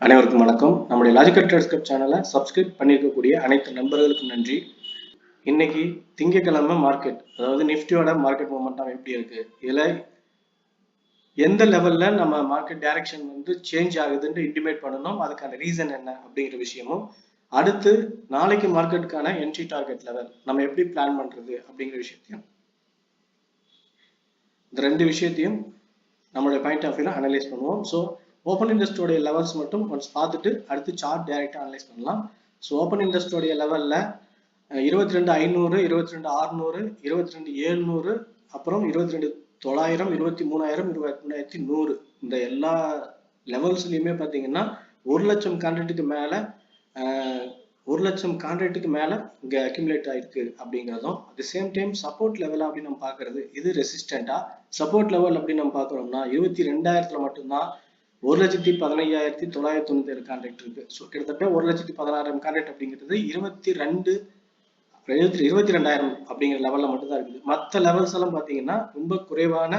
அனைவருக்கும் வணக்கம். நம்முடைய லாஜிக்கல் ட்ரேட் ஸ்கிரிப்ட் சேனலை சப்ஸ்கிரைப் பண்ணியிருக்கக்கூடிய அனைத்து நண்பர்களுக்கும் நன்றி. இன்னைக்கு திங்கட்கிழமை மார்க்கெட், அதாவது நிஃப்டியோட மார்க்கெட் மூமெண்டம் எப்படி இருக்கு, இதுல எந்த லெவல்ல நம்ம மார்க்கெட் டைரக்ஷன் வந்து சேஞ்ச் ஆகுதுன்னு இன்டிமேட் பண்ணணும், அதுக்கான ரீசன் என்ன அப்படிங்கிற விஷயமும், அடுத்து நாளைக்கு மார்க்கெட்டுக்கான என்ட்ரி டார்கெட் லெவல் நம்ம எப்படி பிளான் பண்றது அப்படிங்கிற விஷயத்தையும், இந்த ரெண்டு விஷயத்தையும் நம்மளுடைய பாயிண்ட் ஆஃப் வியூல அனலைஸ் பண்ணுவோம். ஸோ ஓப்பன் இன்ட்ரெஸ்டோடைய லெவல்ஸ் மட்டும் ஒன்ஸ் பார்த்துட்டு அடுத்து சார்ட் டைரக்டாக அனலைஸ் பண்ணலாம். ஸோ ஓப்பன் இன்ட்ரெஸ்டோடைய லெவலில் 22,500, 22,600, 22,700, அப்புறம் 22,900, 23,000, 23,100 இந்த எல்லா லெவல்ஸ்லையுமே பார்த்தீங்கன்னா 1,00,000 கான்ட்ராக்டுக்கு மேலே 1,00,000 கான்ட்ராக்டுக்கு மேலே இங்கே அக்யூமுலேட் ஆயிருக்கு அப்படிங்கிறதும், at the same time support லெவலாக அப்படின்னு நம்ம பார்க்கறது இது ரெசிஸ்டண்டா. சப்போர்ட் லெவல் அப்படின்னு நம்ம பார்க்குறோம்னா 22,000 மட்டும்தான் 1,15,997 கான்ட்ராக்ட் இருக்கு. ஸோ கிட்டத்தட்ட 1,16,000 கான்ட்ராக்ட் அப்படிங்கிறது 22,000 அப்படிங்கிற லெவலில் மட்டும்தான் இருக்குது. மற்ற லெவல்ஸ் எல்லாம் பார்த்தீங்கன்னா ரொம்ப குறைவான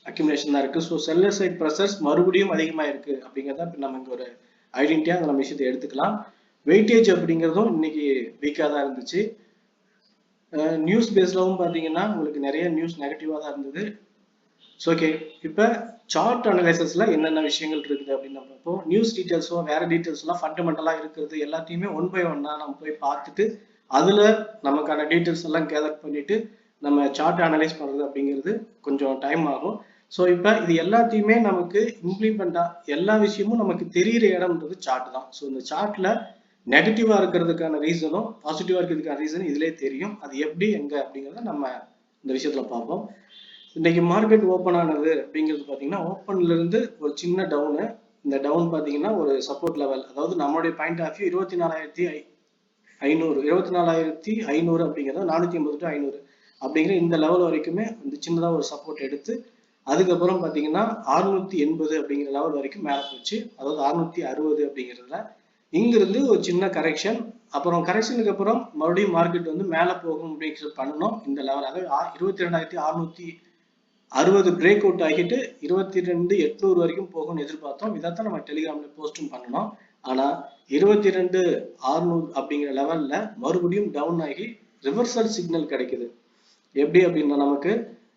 அக்யூமுலேஷன் தான் இருக்கு. ஸோ செல்லர் சைட் ப்ரெஷர்ஸ் மறுபடியும் அதிகமாக இருக்கு அப்படிங்கிறத நம்ம இங்கே ஒரு ஐடென்டிட்டியா நம்ம விஷயத்தை எடுத்துக்கலாம். வெயிட்டேஜ் அப்படிங்கிறதும் இன்னைக்கு வீக்காக தான் இருந்துச்சு. நியூஸ் பேஸ்லவும் பார்த்தீங்கன்னா உங்களுக்கு நிறைய நியூஸ் நெகட்டிவாக தான் இருந்தது. ஸோ ஓகே, இப்போ சார்ட் அனலைசஸ்ல என்னென்ன விஷயங்கள் இருக்குது அப்படின்னு நம்ம பார்ப்போம். நியூஸ் டீட்டெயில்ஸோ வேற டீட்டெயில்ஸ்லாம் ஃபண்டமெண்டலாக இருக்கிறது எல்லாத்தையுமே ஒன் பை ஒன்னா நம்ம போய் பார்த்துட்டு அதில் நமக்கான டீட்டெயில்ஸ் எல்லாம் கேதர் பண்ணிட்டு நம்ம சார்ட் அனலைஸ் பண்ணுறது அப்படிங்கிறது கொஞ்சம் டைம் ஆகும். ஸோ இப்போ இது எல்லாத்தையுமே நமக்கு இம்ப்ளிமெண்டா எல்லா விஷயமும் நமக்கு தெரிகிற இடம்ன்றது சார்ட் தான். ஸோ இந்த சார்ட்ல நெகட்டிவா இருக்கிறதுக்கான ரீசனும் பாசிட்டிவா இருக்கிறதுக்கான ரீசனும் இதுலேயே தெரியும். அது எப்படி எங்க அப்படிங்கிறத நம்ம இந்த விஷயத்துல பார்ப்போம். இன்னைக்கு மார்க்கெட் ஓப்பன் ஆனது அப்படிங்கிறது பார்த்தீங்கன்னா ஓப்பன்ல இருந்து ஒரு சின்ன டவுனு. இந்த டவுன் பார்த்தீங்கன்னா ஒரு சப்போர்ட் லெவல், அதாவது நம்மளுடைய பாயிண்ட் ஆஃப் வியூ 24,500 24,500 அப்படிங்கிறது 480 to 500 அப்படிங்கிற இந்த லெவல் வரைக்குமே இந்த சின்னதாக ஒரு சப்போர்ட் எடுத்து அதுக்கப்புறம் பார்த்தீங்கன்னா 680 அப்படிங்கிற லெவல் வரைக்கும் மேலே போச்சு. அதாவது 660 அப்படிங்கிறதுல இங்கிருந்து ஒரு சின்ன கரெக்ஷன், அப்புறம் கரெக்ஷனுக்கு அப்புறம் மறுபடியும் மார்க்கெட் வந்து மேலே போகும் அப்படின்னு பண்ணணும். இந்த லெவல் அதாவது 22,660 பிரேக் அவுட் ஆகிட்டு 22,800 வரைக்கும் போகும்னு எதிர்பார்த்தோம். இதைத்தான் நம்ம டெலிகிராம்ல போஸ்டும் பண்ணணும். ஆனா 22,600 அப்படிங்கிற லெவல்ல மறுபடியும் டவுன் ஆகி ரிவர்சல் சிக்னல் கிடைக்குது. எப்படி அப்படின்னா நமக்கு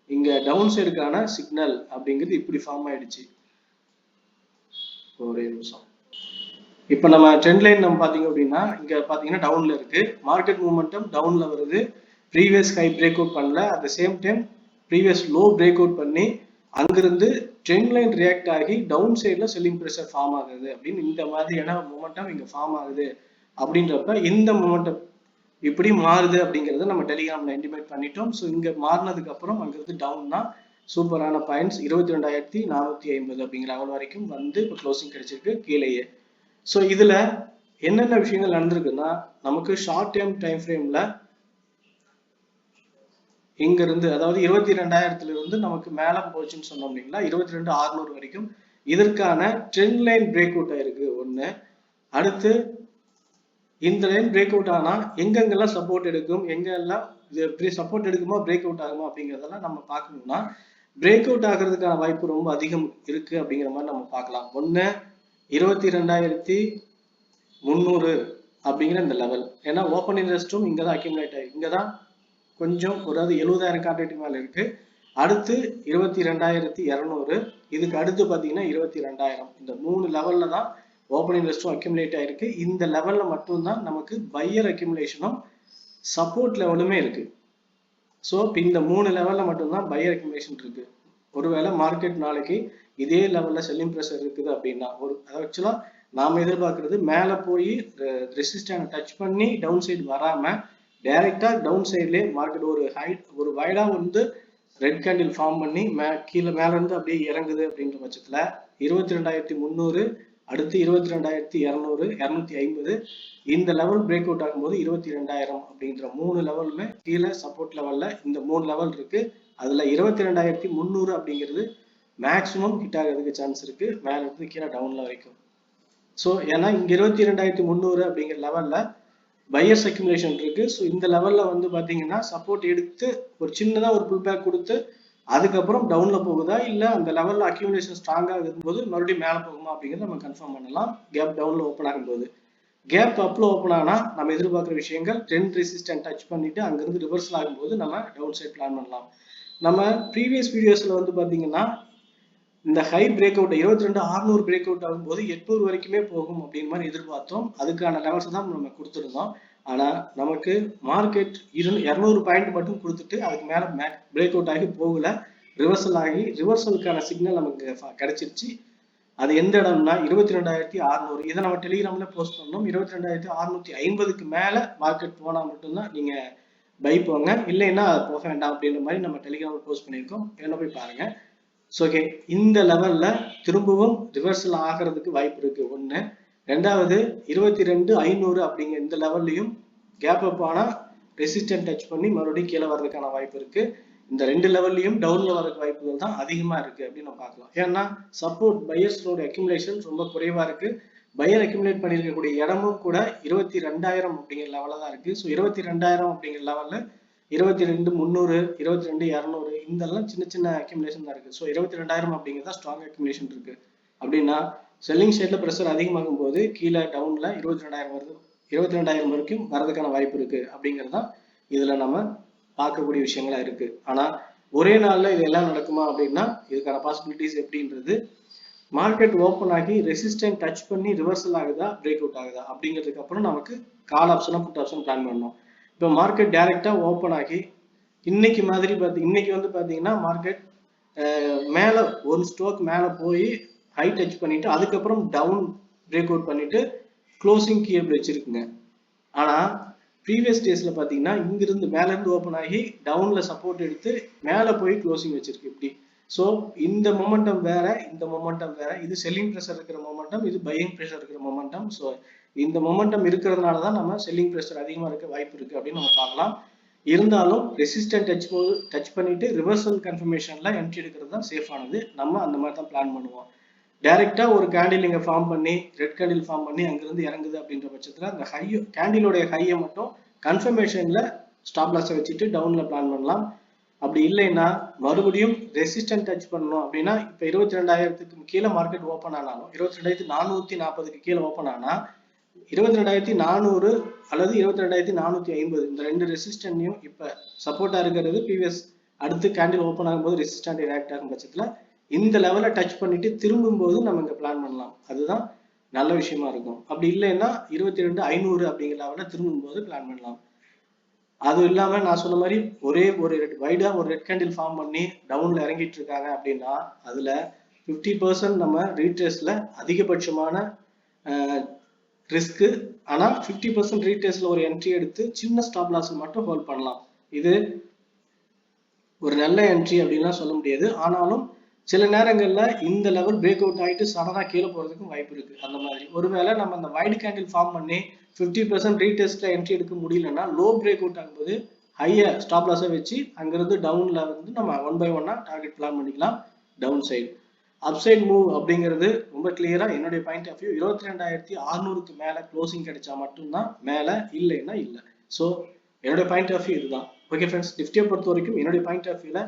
இங்க டவுன் சைடுக்கான சிக்னல் அப்படிங்கிறது இப்படி ஃபார்ம் ஆயிடுச்சு. ஒரே நிமிஷம். இப்போ நம்ம ட்ரெண்ட் லைன் நம்ம பார்த்தீங்க அப்படின்னா இங்க பார்த்தீங்கன்னா டவுன்ல இருக்கு. மார்க்கெட் மூமெண்டம் டவுன்ல வருது. ப்ரீவியஸ் ஹை பிரேக் அவுட் பண்ணல, at the same time previous low break out பண்ணி அங்கிருந்து ட்ரெண்ட் லைன் ரியாக்ட் ஆகி டவுன் சைட்ல செல்லிங் ப்ரெஷர் ஃபார்ம் ஆகுது அப்படின்னு இந்த மாதிரியான மூமெண்டம் இங்க ஃபார்ம் ஆகுது. அப்படின்றப்ப இந்த மூமெண்டம் இப்படி மாறுது அப்படிங்கிறத நம்ம டெலிகிராம்ல இன்டிமேட் பண்ணிட்டோம். ஸோ இங்க மாறினதுக்கு அப்புறம் அங்கிருந்து டவுன்னா சூப்பரான பாயிண்ட்ஸ் 22,450 அப்படிங்கிற லெவல் வரைக்கும் வந்து இப்போ க்ளோசிங் கிடைச்சிருக்கு கீழேயே. ஸோ இதுல என்னென்ன விஷயங்கள் நடந்திருக்குன்னா நமக்கு ஷார்ட் டேர்ம் டைம் ஃப்ரேம்ல இங்க இருந்து அதாவது 22,000 இருந்து நமக்கு மேல போச்சுன்னு சொன்னோம் இல்லைங்களா, 22,600 வரைக்கும் இதற்கான ட்ரெண்ட் லைன் பிரேக் அவுட் ஆயிருக்கு ஒண்ணு. அடுத்து இந்த லைன் பிரேக் அவுட் ஆனா எங்கெங்கெல்லாம் சப்போர்ட் எடுக்கும், எங்கெல்லாம் சப்போர்ட் எடுக்குமா பிரேக் அவுட் ஆகுமா அப்படிங்கிறதெல்லாம் நம்ம பார்க்கணும்னா பிரேக் அவுட் ஆகிறதுக்கான வாய்ப்பு ரொம்ப அதிகம் இருக்கு அப்படிங்கிற மாதிரி நம்ம பார்க்கலாம். ஒண்ணு 22,300 அப்படிங்கிற இந்த லெவல், ஏன்னா ஓப்பன் இன்ட்ரெஸ்டும் இங்கதான் அக்யூமுலேட் ஆகி இங்கதான் கொஞ்சம் அதாவது 70,000 கான்ட்ராக்ட் மேல இருக்கு. அடுத்து 22,200, இதுக்கு அடுத்து பாத்தீங்கன்னா 22,000. இந்த 3 லெவல்ல தான் ஓப்பன் இன்ட்ரெஸ்டும் அக்யூமுலேட் ஆயிருக்கு. இந்த லெவல்ல மட்டும்தான் நமக்கு பையர் அக்யூமுலேஷனும் சப்போர்ட் லெவலுமே இருக்கு. ஸோ இந்த 3 லெவல்ல மட்டும்தான் பையர் அக்யூமுலேஷன் இருக்கு. ஒருவேளை மார்க்கெட் நாளைக்கு இதே லெவல்ல செல்லிங் ப்ரெஷர் இருக்குது அப்படின்னா ஆக்சுவலா நாம எதிர்பார்க்கறது மேல போய் ரெசிஸ்டன்ட் டச் பண்ணி டவுன் சைடு வராம டைரக்டா டவுன் சைட்லேயே மார்க்கெட் ஒரு வைடா வந்து ரெட் கேண்டில் ஃபார்ம் பண்ணி கீழே மேல இருந்து அப்படியே இறங்குது அப்படின்ற பட்சத்துல 22,300, அடுத்து 22,200, 250 இந்த லெவல் பிரேக் அவுட் ஆகும்போது 22,000 அப்படின்ற 3 லெவலுமே கீழே சப்போர்ட் லெவல்ல இந்த 3 லெவல் இருக்கு. அதுல 22,300 அப்படிங்கிறது மேக்சிமம் ஹிட் ஆகிறதுக்கு சான்ஸ் இருக்கு, மேல இருந்து கீழே டவுன்ல வரைக்கும். ஸோ ஏன்னா இங்க 22,300 அப்படிங்கிற லெவல்ல பையர்ஸ் அக்யூமுலேஷன் இருக்கு. ஸோ இந்த லெவல்ல வந்து பாத்தீங்கன்னா சப்போர்ட் எடுத்து ஒரு சின்னதா ஒரு புல் பேக் கொடுத்து அதுக்கப்புறம் டவுன்ல போகுதா இல்ல அந்த லெவல்ல அக்யூமுலேஷன் ஸ்ட்ராங்கா இருக்கும்போது மறுபடியும் மேல போகுமா அப்படிங்கறத நம்ம கன்ஃபார்ம் பண்ணலாம் கேப் டவுன்ல ஓப்பன் ஆகும்போது. கேப் அப்ல ஓப்பன் ஆனா நம்ம எதிர்பார்க்குற விஷயங்கள் ட்ரெண்ட் ரெசிஸ்டன்ட் டச் பண்ணிட்டு அங்கிருந்து ரிவர்சல் ஆகும்போது நம்ம டவுன் சைட் பிளான் பண்ணலாம். நம்ம ப்ரீவியஸ் வீடியோஸ்ல வந்து பாத்தீங்கன்னா இந்த high break out 22,600 break out ஆகும்போது 800 வரைக்குமே போகும் அப்படின்னு மாதிரி எதிர்பார்த்தோம். அதுக்கான லெவல்ஸ் தான் நம்ம கொடுத்துருந்தோம். ஆனா நமக்கு மார்க்கெட் 200 பாயிண்ட் மட்டும் கொடுத்துட்டு அதுக்கு மேல பிரேக் அவுட் ஆகி போகல, ரிவர்சல் ஆகி ரிவர்சலுக்கான சிக்னல் நமக்கு கிடைச்சிருச்சு. அது எந்த இடம்னா 22,600. இதை நம்ம டெலிகிராம்ல போஸ்ட் பண்ணோம். 22,650க்கு மேல மார்க்கெட் போனா மட்டும்தான் நீங்க பை போங்க, இல்லைன்னா போக வேண்டாம் அப்படின்ற மாதிரி நம்ம டெலிகிராம்ல போஸ்ட் பண்ணியிருக்கோம். என்ன போய் பாருங்க. ஓகே, இந்த லெவல்ல திரும்பவும் ரிவர்சல் ஆகிறதுக்கு வாய்ப்பு இருக்கு ஒண்ணு. ரெண்டாவது 22,500 அப்படிங்கிற இந்த லெவல்லையும் கேப் அப் ஆனா ரெசிஸ்டன்ட் டச் பண்ணி மறுபடியும் கீழே வர்றதுக்கான வாய்ப்பு இருக்கு. இந்த ரெண்டு லெவல்லையும் டவுன்ல வரதுக்கு வாய்ப்புகள் தான் அதிகமா இருக்கு அப்படின்னு நம்ம பார்க்கலாம். ஏன்னா சப்போர்ட் பையர்ஸோட அக்யூமுலேஷன் ரொம்ப குறைவா இருக்கு. பையர் அக்யூமுலேட் பண்ணியிருக்கக்கூடிய இடமும் கூட 22,000 அப்படிங்கிற லெவல தான் இருக்கு. ஸோ 22,000 அப்படிங்கிற லெவல்ல 22,300, 22,200 இதெல்லாம் சின்ன சின்ன அக்யூமுலேஷன் தான் இருக்கு. ஸோ 22,000 அப்படிங்கிறதா ஸ்ட்ராங் அக்யூமுலேஷன் இருக்கு. அப்படின்னா செல்லிங் சைட்ல ப்ரெஷர் அதிகமாகும் போது கீழே டவுன்ல 22,000 வருது, 22,000 வரைக்கும் வரதுக்கான வாய்ப்பு இருக்கு அப்படிங்கிறது தான் இதுல நம்ம பார்க்கக்கூடிய விஷயங்களா இருக்கு. ஆனா ஒரே நாள்ல இது எல்லாம் நடக்குமா அப்படின்னா இதுக்கான பாசிபிலிட்டிஸ் எப்படின்றது மார்க்கெட் ஓப்பன் ஆகி ரெசிஸ்டன்ட் டச் பண்ணி ரிவர்சல் ஆகுதா பிரேக் அவுட் ஆகுதா அப்படிங்கிறதுக்கு அப்புறம் நமக்கு கால் ஆப்ஷனா புட் ஆப்ஷன் பிளான் பண்ணணும். இப்போ மார்க்கெட் டைரக்டா ஓப்பன் ஆகி இன்னைக்கு மாதிரி இன்னைக்கு வந்து பாத்தீங்கன்னா மார்க்கெட் மேல ஒரு ஸ்டோக் மேல போய் ஹை டச் பண்ணிட்டு அதுக்கப்புறம் டவுன் பிரேக் அவுட் பண்ணிட்டு க்ளோசிங் கீழே வச்சிருக்குங்க. ஆனா ப்ரீவியஸ் டேஸ்ல பாத்தீங்கன்னா இங்கிருந்து மேல இருந்து ஓப்பன் ஆகி டவுன்ல சப்போர்ட் எடுத்து மேல போய் க்ளோசிங் வச்சிருக்கு இப்படி. ஸோ இந்த மொமெண்டம் வேற, இந்த மொமெண்டம் வேற. இது செல்லிங் ப்ரெஷர் இருக்கிற மொமெண்டம், இது பையிங் ப்ரெஷர் இருக்கிற மொமெண்டம். ஸோ இந்த மொமெண்டம் இருக்கிறதுனால தான் நம்ம செல்லிங் ப்ரெஷர் அதிகமா இருக்க வாய்ப்பு இருக்கு அப்படின்னு நம்ம பார்க்கலாம். இருந்தாலும் ரெசிஸ்டன்ட் டச் பண்ணிட்டு ரிவர்சல் கன்ஃபர்மேஷன்ல என்ட்ரி எடுக்கிறது தான் சேஃபானது. நம்ம அந்த மாதிரி தான் பிளான் பண்ணுவோம். டைரக்டா ஒரு கேண்டில் இங்க ஃபார்ம் பண்ணி ரெட் கேண்டில் ஃபார்ம் பண்ணி அங்கிருந்து இறங்குது அப்படின்ற பட்சத்துல அந்த ஹை கேண்டிலோடைய ஹையை மட்டும் கன்ஃபர்மேஷன்ல ஸ்டாப் லாஸை வச்சுட்டு டவுன்ல பிளான் பண்ணலாம். அப்படி இல்லைன்னா மறுபடியும் ரெசிஸ்டன்ட் டச் பண்ணணும் அப்படின்னா இப்ப 22,000க்கு கீழே மார்க்கெட் ஓப்பன் ஆனாலும் 22,440க்கு கீழே ஓப்பன் ஆனா 22,400 அல்லது 22,450 இந்த ரெண்டு ரெசிஸ்டன்ட்டையும் இப்ப சப்போர்ட்டா இருக்கிறது ப்ரீவியஸ் அடுத்து கேண்டில் ஓப்பன் ஆகும்போது ரெசிஸ்டன்ட் ரியாக்ட் ஆகும் பட்சத்துல இந்த லெவலை டச் பண்ணிட்டு திரும்பும் போது நம்ம இங்க பிளான் பண்ணலாம். அதுதான் நல்ல விஷயமா இருக்கும். அப்படி இல்லைன்னா 22,500 அப்படிங்கிற லெவல திரும்பும் போது பிளான் பண்ணலாம். அது இல்லாம நான் சொன்ன மாதிரி ஒரே ஒரு வைடா ஒரு ரெட் கேண்டில் ஃபார்ம் பண்ணி டவுன்ல இறங்கிட்டு இருக்காங்க அப்படின்னா அதுல 50% நம்ம ரீட்ரேஸ்ல அதிகபட்சமான ரிஸ்க். ஆனா 50% ரீட்ரேஸ்ல ஒரு என்ட்ரி எடுத்து சின்ன ஸ்டாப் லாஸ் மட்டும் ஹோல்ட் பண்ணலாம். இது ஒரு நல்ல என்ட்ரி அப்படின்லாம் சொல்ல முடியாது. ஆனாலும் சில நேரங்கள்ல இந்த லெவல் பிரேக் அவுட் ஆகிட்டு சடனா கீழே போறதுக்கும் வாய்ப்பு இருக்கு. அந்த மாதிரி ஒருவேளை நம்ம அந்த வைடு கேண்டில் ஃபார்ம் பண்ணி 50% ரீடெஸ்ட்ல என்ட்ரி எடுக்க முடியலன்னா லோ பிரேக் அவுட் ஆகும்போது ஹைய ஸ்டாப் லாஸை வச்சு அங்கிருந்து டவுன்ல வந்து நம்ம 1 by 1 டார்கெட் பிளான் பண்ணிக்கலாம். டவுன் சைடு அப்சைட் மூவ் அப்படிங்கிறது ரொம்ப கிளியரா என்னுடைய பாயிண்ட் ஆஃப் வியூ 22,600க்கு மேல க்ளோசிங் கிடைச்சா மட்டும்தான் மேல, இல்லைன்னா இல்லை. ஸோ என்னுடைய பாயிண்ட் ஆஃப் வியூ இதுதான். ஓகே ஃப்ரெண்ட்ஸ், நிஃப்டியை பொறுத்த வரைக்கும் என்னுடைய பாயிண்ட் ஆஃப் வியூல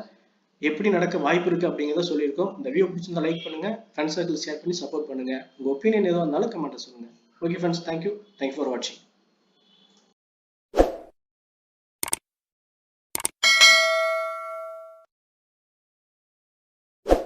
எப்படி நடக்க வாய்ப்பு இருக்கு அப்படிங்கிறத சொல்லியிருக்கோம். இந்த வீடியோ பிடிச்சிருந்தா லைக் பண்ணுங்க, ஃப்ரெண்ட்ஸ் சர்க்கிள் ஷேர் பண்ணி சப்போர்ட் பண்ணுங்க. உங்க ஒப்பீனியன் எதுவாக இருந்தாலும் கமெண்ட்ல சொல்லுங்க. ஓகே ஃப்ரெண்ட்ஸ், தேங்க்யூ ஃபார் வாட்சிங்.